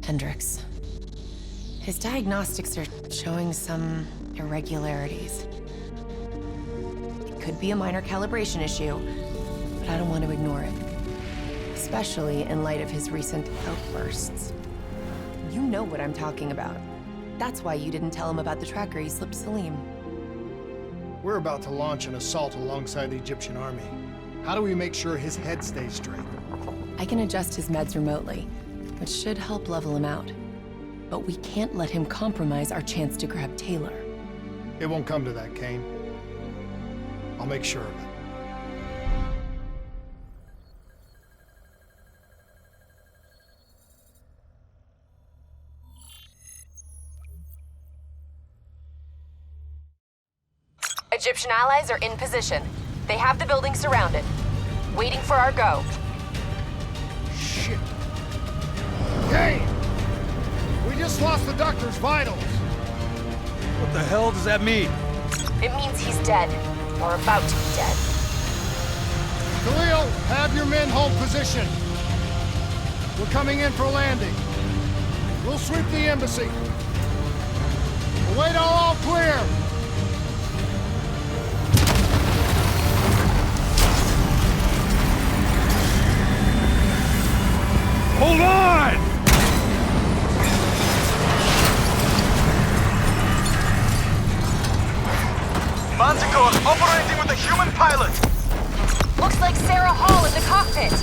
Hendricks. His diagnostics are showing some irregularities. It could be a minor calibration issue, but I don't want to ignore it. Especially in light of his recent outbursts. You know what I'm talking about. That's why you didn't tell him about the tracker he slipped Salim. We're about to launch an assault alongside the Egyptian army. How do we make sure his head stays straight? I can adjust his meds remotely, which should help level him out. But we can't let him compromise our chance to grab Taylor. It won't come to that, Kane. I'll make sure of it. Egyptian allies are in position. They have the building surrounded. Waiting for our go. Shit. Kane! We just lost the doctor's vitals. What the hell does that mean? It means he's dead. Or about to be dead. Khalil, have your men hold position. We're coming in for landing. We'll sweep the embassy. We'll wait all clear. Hold on! Manticore operating with a human pilot. Looks like Sarah Hall in the cockpit.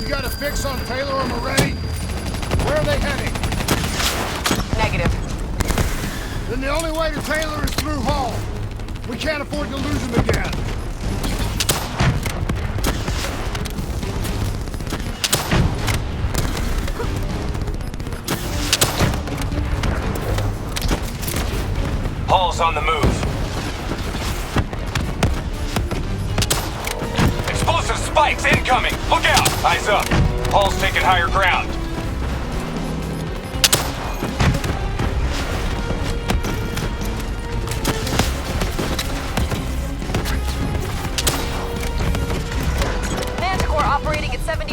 You got a fix on Taylor and Moretti? Where are they heading? Negative. Then the only way to Taylor is through Hall. We can't afford to lose him again. Hall's on the move. Explosive spikes incoming! Look out! Eyes up. Hall's taking higher ground. Manticore operating at 70%.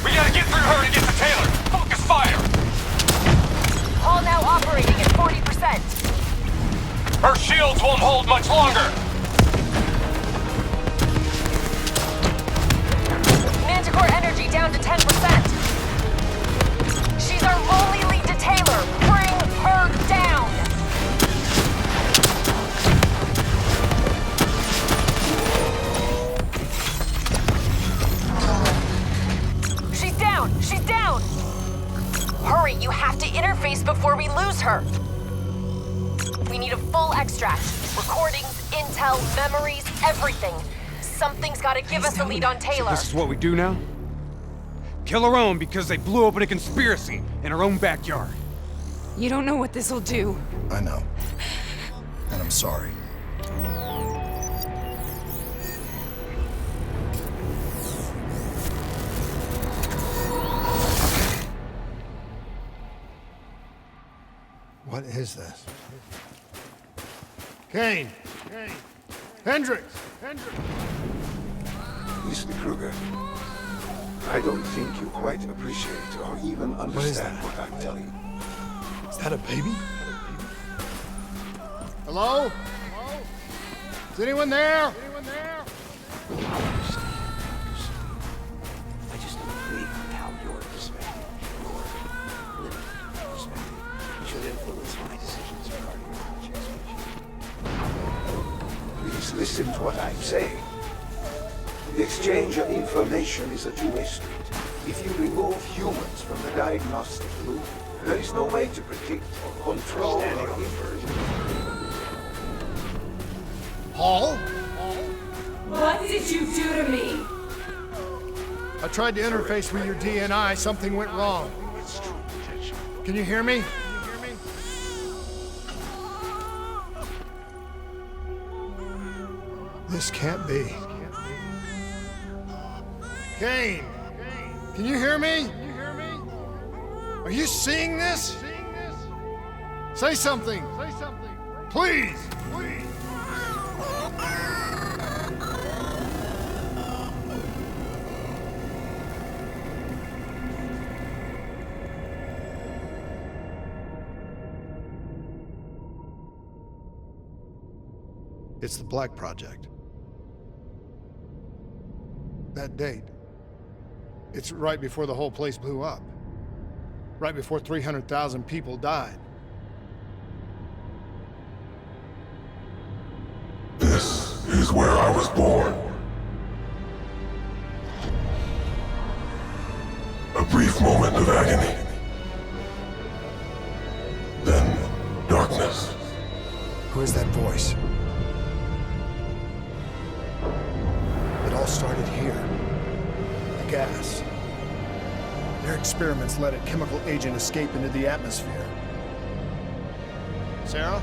We gotta get through her to get to Taylor. Focus fire! Hall now operating at 40%. Her shields won't hold much longer. Manticore energy down to 10%. She's our only lead to Taylor. Bring her down. She's down. She's down. Hurry, you have to interface before we lose her. We need a full extract. Recordings, intel, memories, everything. Something's gotta give us a lead on Taylor. This is what we do now? Kill our own because they blew open a conspiracy in our own backyard. You don't know what this'll do. I know. And I'm sorry. What is this? Kane! Kane! Hendricks! Hendricks! Mr. Kruger, I don't think you quite appreciate or even understand what I'm telling you. Is that a baby? Hello? Hello? Is anyone there? Anyone there? I just don't believe how your perspective, your limited perspective, should influence my decisions regarding your projects. Please listen to what I'm saying. The exchange of information is a two-way street. If you remove humans from the diagnostic loop, there is no way to predict or control or emerge. Hall? What did you do to me? I tried to interface with your DNI. Something went wrong. Can you hear me? This can't be. Kane! Can you hear me? Are you seeing this? Say something! Please! It's the Black Project. That date. It's right before the whole place blew up. Right before 300,000 people died. This is where I was born. A brief moment of agony. Then, darkness. Who is that voice? It all started here. The gas. Their experiments let a chemical agent escape into the atmosphere. Sarah?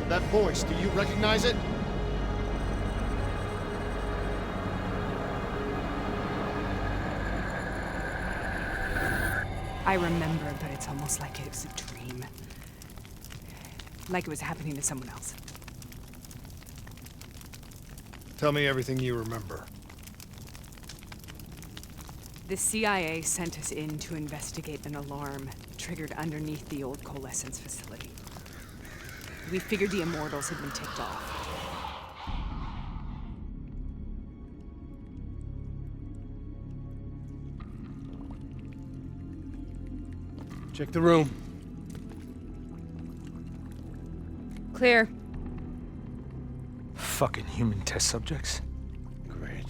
That voice, do you recognize it? I remember, but it's almost like it was a dream. Like it was happening to someone else. Tell me everything you remember. The CIA sent us in to investigate an alarm triggered underneath the old coalescence facility. We figured the Immortals had been ticked off. Check the room. Clear. Fucking human test subjects. Great.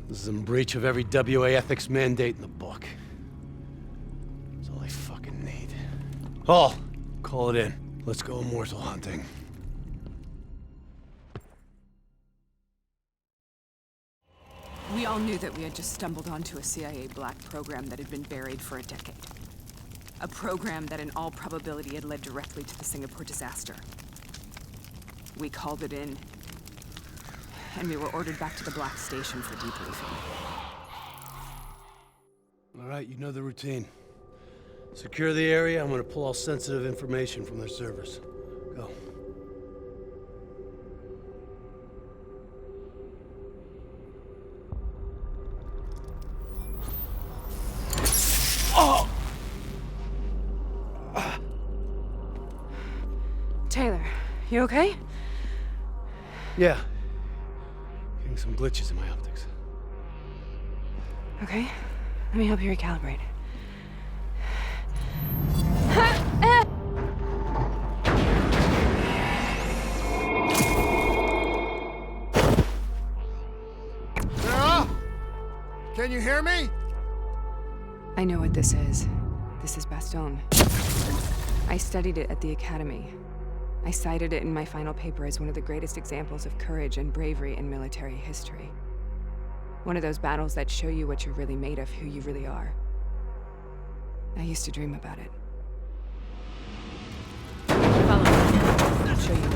This is in breach of every WA ethics mandate in the book. That's all I fucking need. Hall, call it in. Let's go immortal hunting. We all knew that we had just stumbled onto a CIA black program that had been buried for a decade. A program that in all probability had led directly to the Singapore disaster. We called it in, and we were ordered back to the Black Station for debriefing. All right, you know the routine. Secure the area. I'm gonna pull all sensitive information from their servers. Go. Taylor, you okay? Yeah. Getting some glitches in my optics. Okay, let me help you recalibrate. Sarah? Can you hear me? I know what this is. This is Bastogne. I studied it at the Academy. I cited it in my final paper as one of the greatest examples of courage and bravery in military history. One of those battles that show you what you're really made of, who you really are. I used to dream about it. Follow me. I'll show you.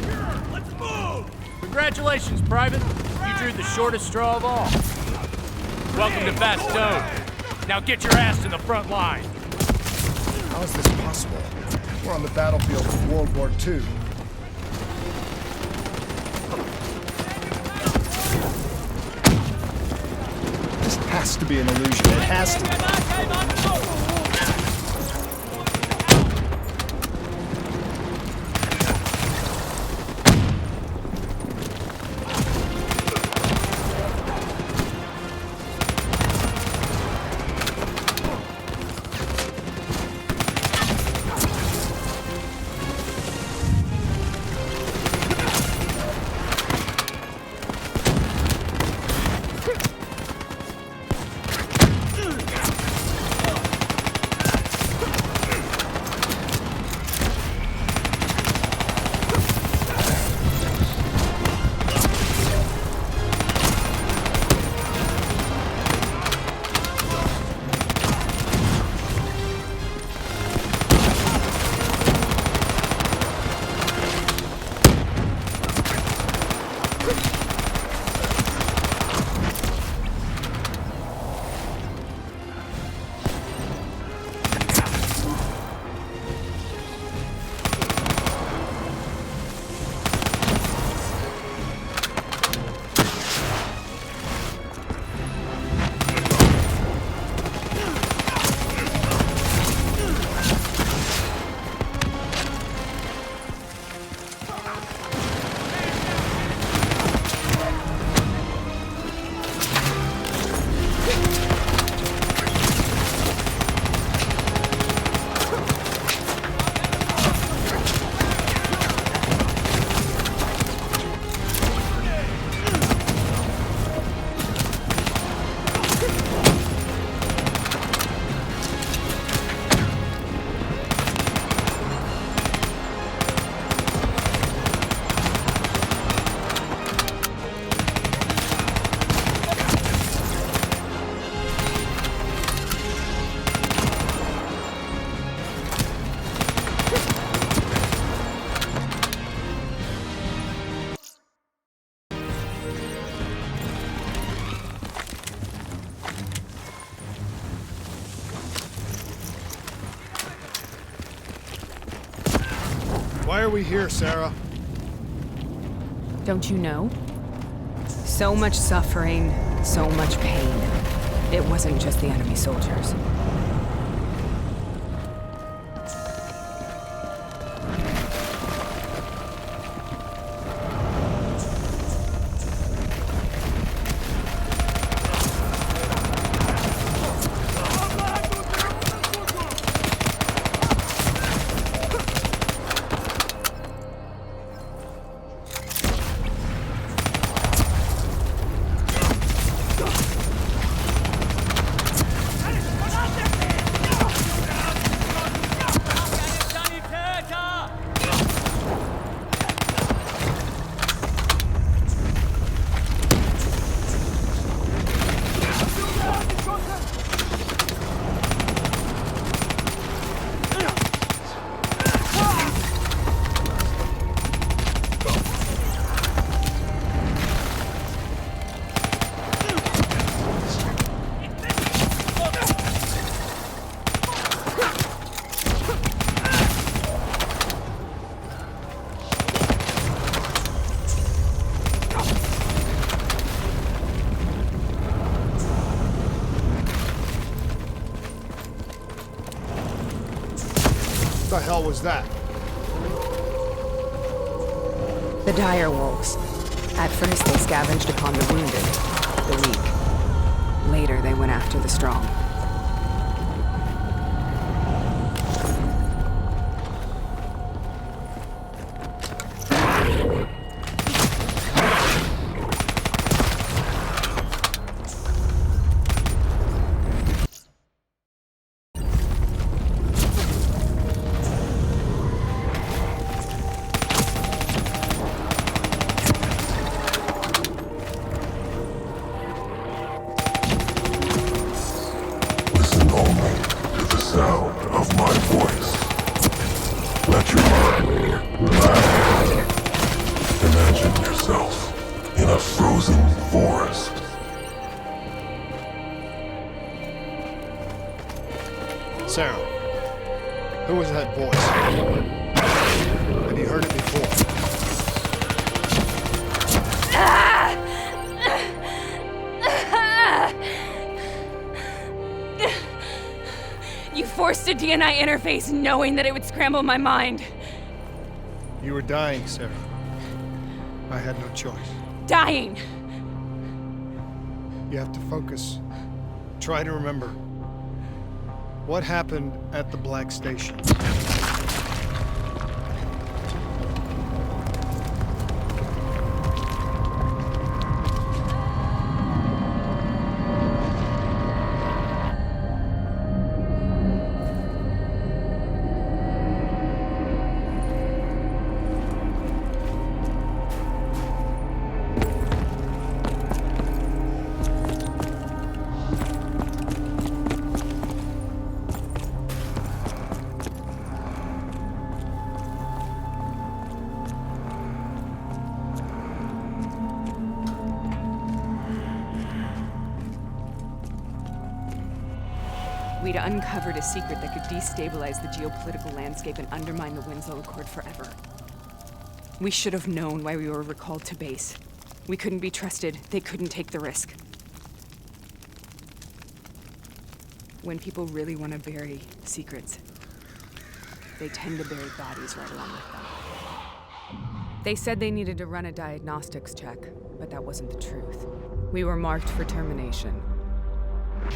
Let's move! Congratulations, Private. You drew the shortest straw of all. Welcome to Bastogne. Now get your ass to the front line. How is this possible? We're on the battlefield of World War II. This has to be an illusion. It has to be. Why are we here, Sarah? Don't you know? So much suffering, so much pain. It wasn't just the enemy soldiers. What the hell was that? The dire wolves. At first, they scavenged upon the wounded, the weak. Later, they went after the strong. Sarah, who was that voice? Have you heard it before? You forced a DNI interface knowing that it would scramble my mind. You were dying, Sarah. I had no choice. Dying! You have to focus. Try to remember. What happened at the Black Station? We'd uncovered a secret that could destabilize the geopolitical landscape and undermine the Winslow Accord forever. We should have known why we were recalled to base. We couldn't be trusted. They couldn't take the risk. When people really want to bury secrets, they tend to bury bodies right along with them. They said they needed to run a diagnostics check, but that wasn't the truth. We were marked for termination.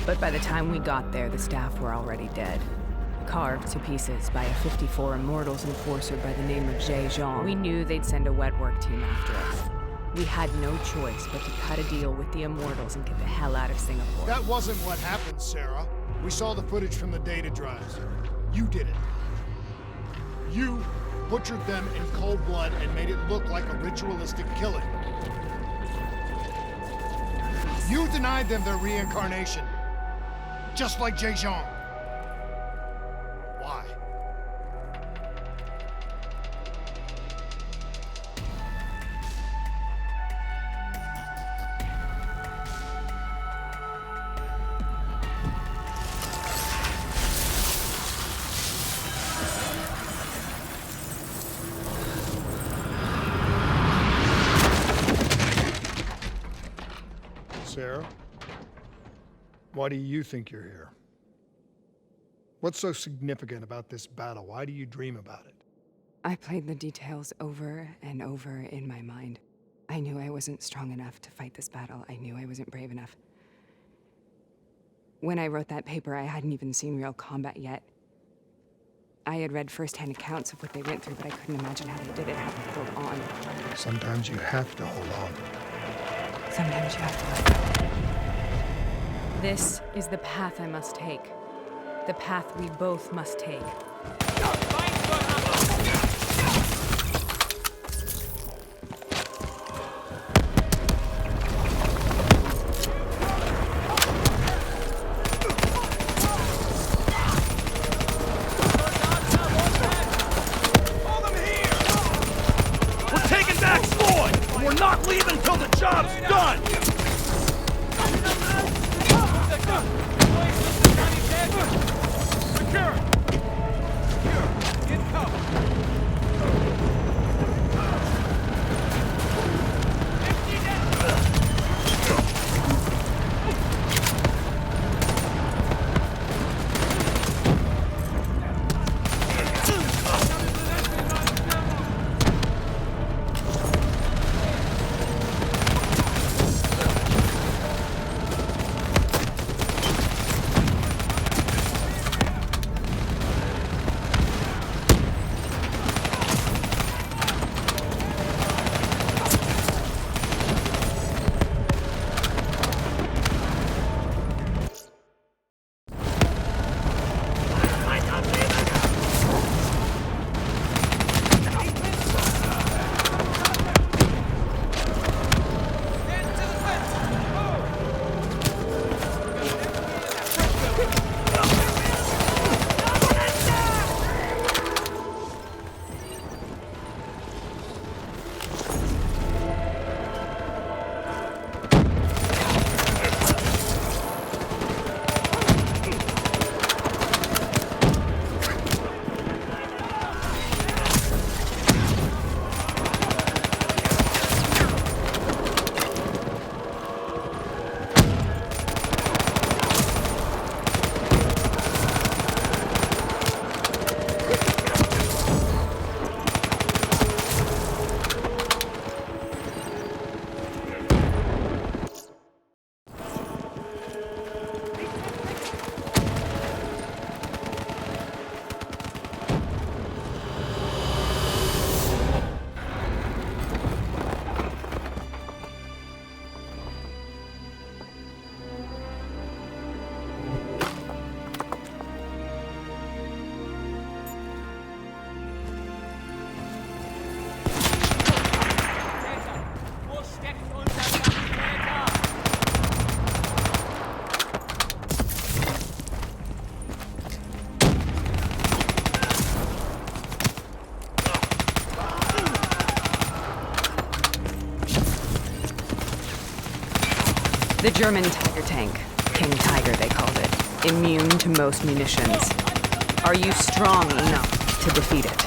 But by the time we got there, the staff were already dead. Carved to pieces by a 54 Immortals enforcer by the name of Jay Jean. We knew they'd send a wet work team after us. We had no choice but to cut a deal with the Immortals and get the hell out of Singapore. That wasn't what happened, Sarah. We saw the footage from the data drives. You did it. You butchered them in cold blood and made it look like a ritualistic killing. You denied them their reincarnation. Just like Jay Jean. Why? Sarah, why do you think you're here? What's so significant about this battle? Why do you dream about it? I played the details over and over in my mind. I knew I wasn't strong enough to fight this battle. I knew I wasn't brave enough. When I wrote that paper, I hadn't even seen real combat yet. I had read first-hand accounts of what they went through, but I couldn't imagine how they did it, how they pulled on. Sometimes you have to hold on. Sometimes you have to. This is the path I must take. The path we both must take. The German Tiger tank. King Tiger, they called it. Immune to most munitions. Are you strong enough to defeat it?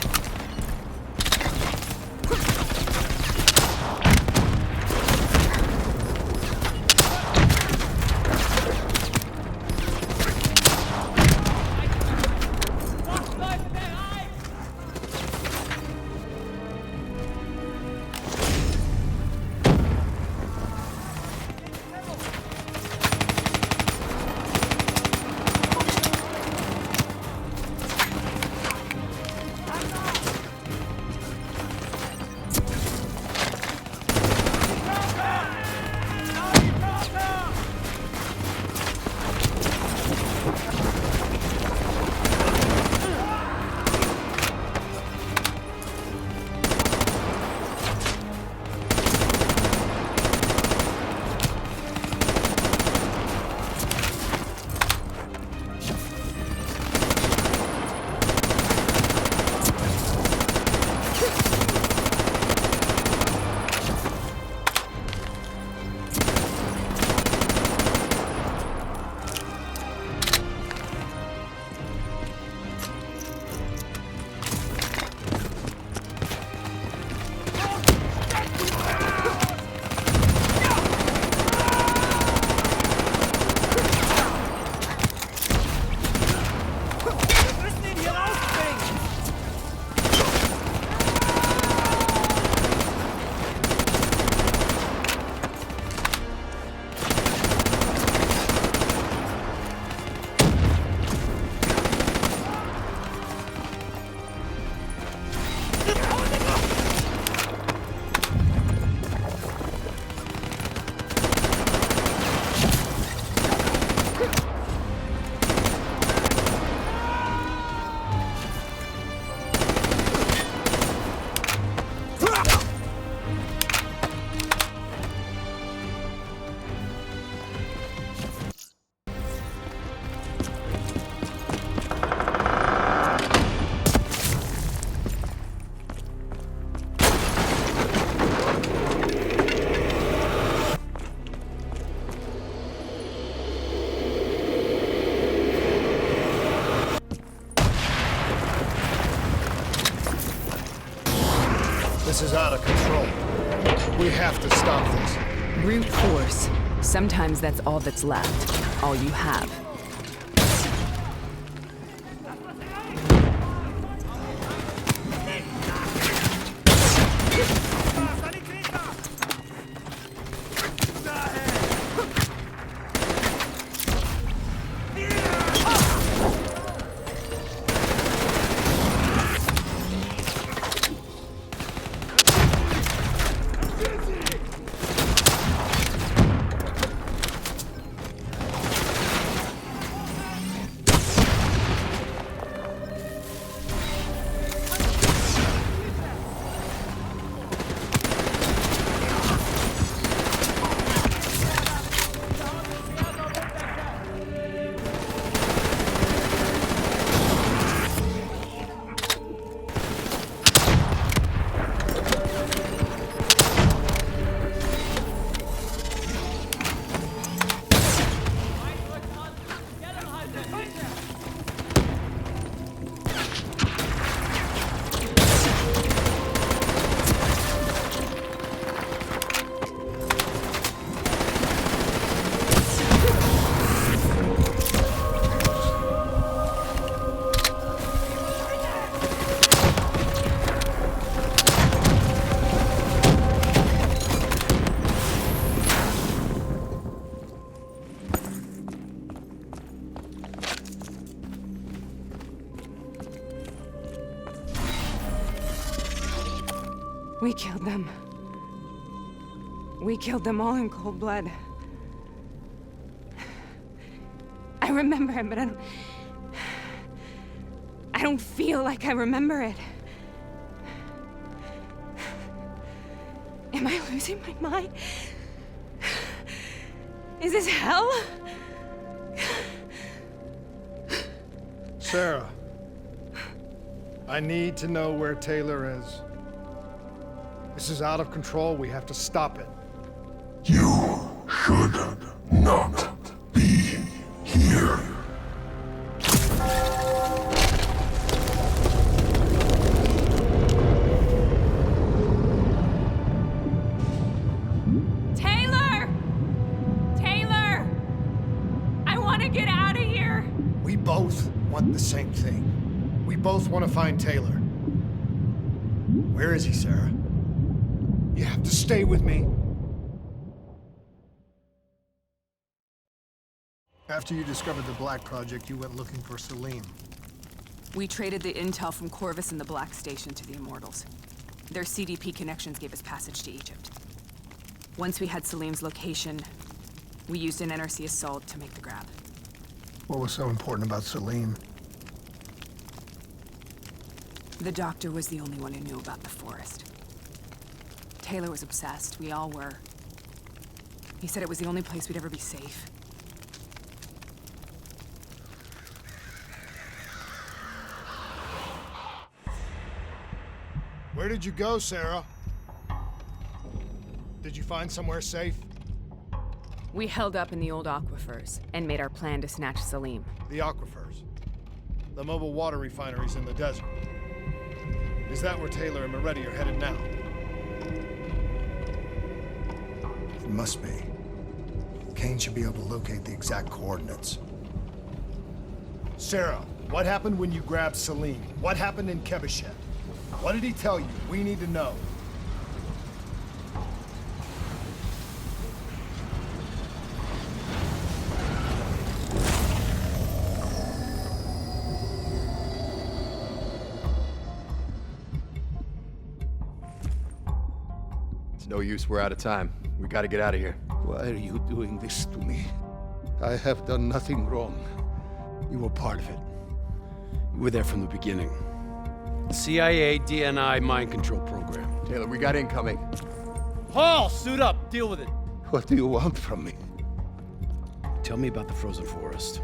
This is out of control. We have to stop this. Brute force. Sometimes that's all that's left. All you have. We killed them. We killed them all in cold blood. I remember it, but I don't feel like I remember it. Am I losing my mind? Is this hell? Sarah, I need to know where Taylor is. This is out of control. We have to stop it. You should not be here. Taylor! Taylor! I want to get out of here! We both want the same thing. We both want to find Taylor. Where is he, Sarah? You have to stay with me. After you discovered the Black Project, you went looking for Salim. We traded the intel from Corvus and the Black Station to the Immortals. Their CDP connections gave us passage to Egypt. Once we had Salim's location, we used an NRC assault to make the grab. What was so important about Salim? The doctor was the only one who knew about the forest. Taylor was obsessed. We all were. He said it was the only place we'd ever be safe. Where did you go, Sarah? Did you find somewhere safe? We held up in the old aquifers and made our plan to snatch Salim. The aquifers. The mobile water refineries in the desert. Is that where Taylor and Moretti are headed now? It must be. Kane should be able to locate the exact coordinates. Sarah, what happened when you grabbed Salim? What happened in Kebashet? What did he tell you? We need to know. It's no use, we're out of time. We gotta get out of here. Why are you doing this to me? I have done nothing wrong. You were part of it. You were there from the beginning. CIA, DNI, mind control program. Taylor, we got incoming. Paul, suit up. Deal with it. What do you want from me? Tell me about the frozen forest.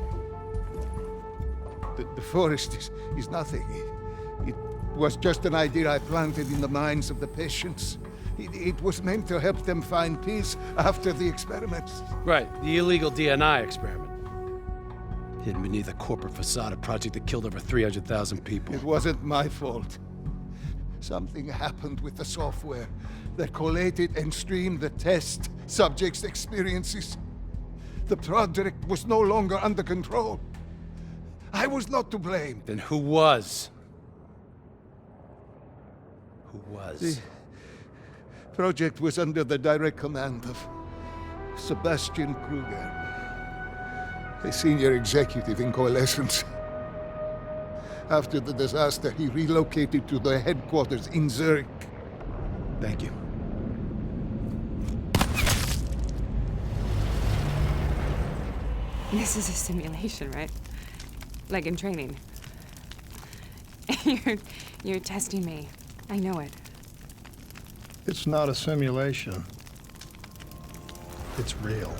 The forest is nothing. It was just an idea I planted in the minds of the patients. It was meant to help them find peace after the experiments. Right, the illegal DNI experiment. Hidden beneath a corporate facade, a project that killed over 300,000 people. It wasn't my fault. Something happened with the software that collated and streamed the test subjects' experiences. The project was no longer under control. I was not to blame. Then who was? Who was? The project was under the direct command of Sebastian Kruger, a senior executive in Coalescence. After the disaster, he relocated to the headquarters in Zurich. Thank you. This is a simulation, right? Like in training. You're testing me. I know it. It's not a simulation. It's real.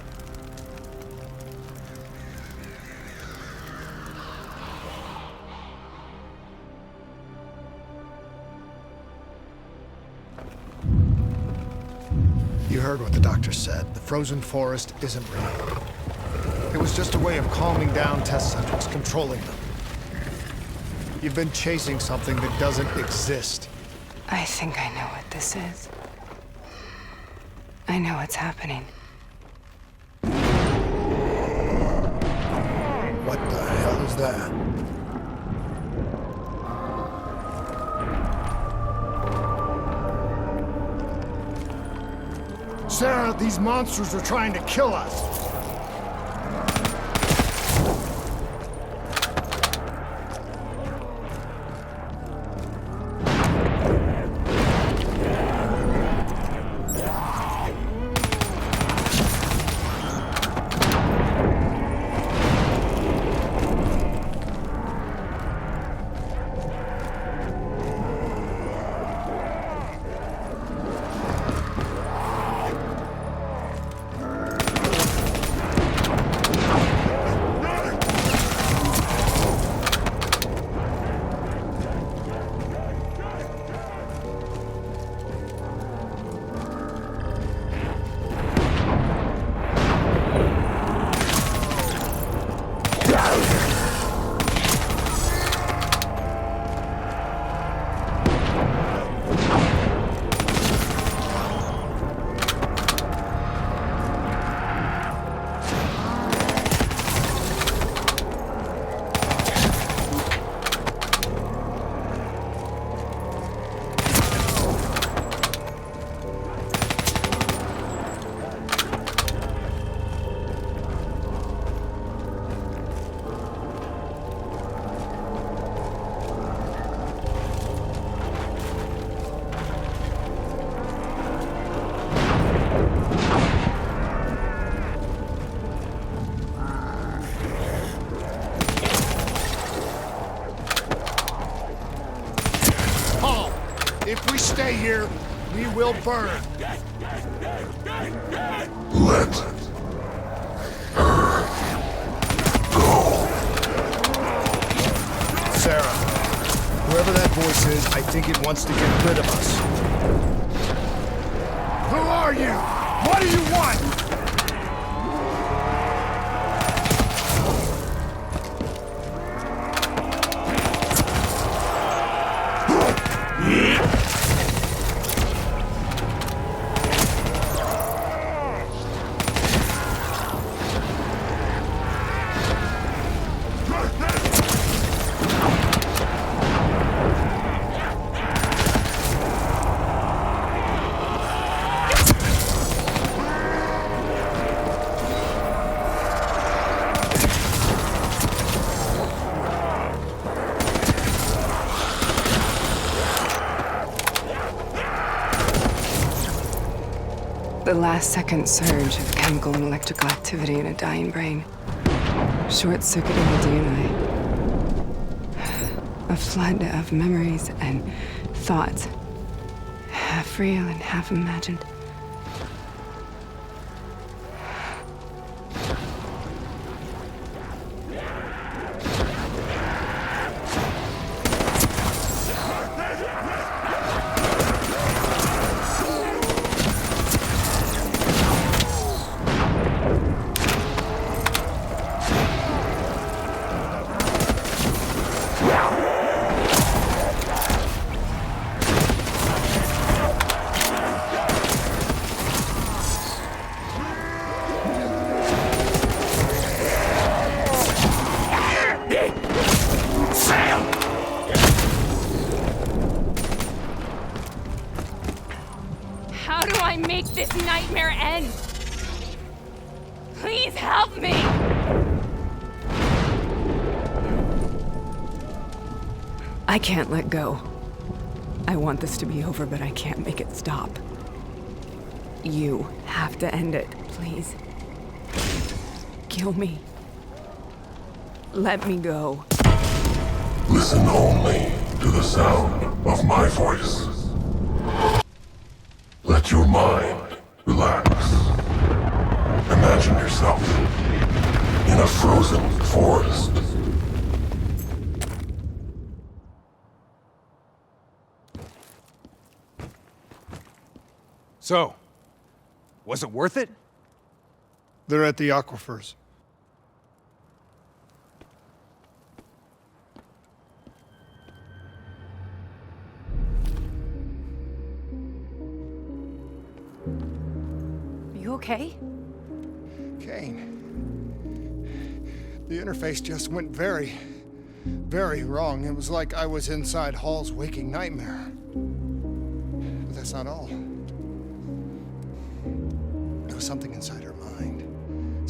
You heard what the doctor said. The frozen forest isn't real. It was just a way of calming down test subjects, controlling them. You've been chasing something that doesn't exist. I think I know what this is. I know what's happening. What the hell is that? Sarah, these monsters are trying to kill us. If we stay here, we will burn. Let her go. Sarah, whoever that voice is, I think it wants to get rid of us. Who are you? What do you want? The last-second surge of chemical and electrical activity in a dying brain. Short-circuiting the DNA. A flood of memories and thoughts. Half real and half imagined. How do I make this nightmare end? Please help me! I can't let go. I want this to be over, but I can't make it stop. You have to end it, please. Kill me. Let me go. Listen only to the sound of my voice. Let your mind relax. Imagine yourself in a frozen forest. So, was it worth it? They're at the aquifers. Are you okay? Kane. The interface just went very wrong. It was like I was inside Hall's waking nightmare. But that's not all. There was something inside her mind.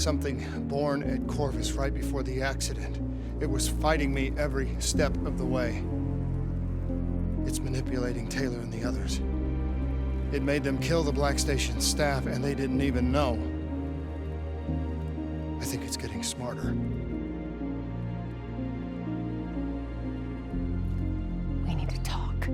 Something born at Corvus right before the accident. It was fighting me every step of the way. It's manipulating Taylor and the others. It made them kill the Black Station staff, and they didn't even know. I think it's getting smarter. We need to talk.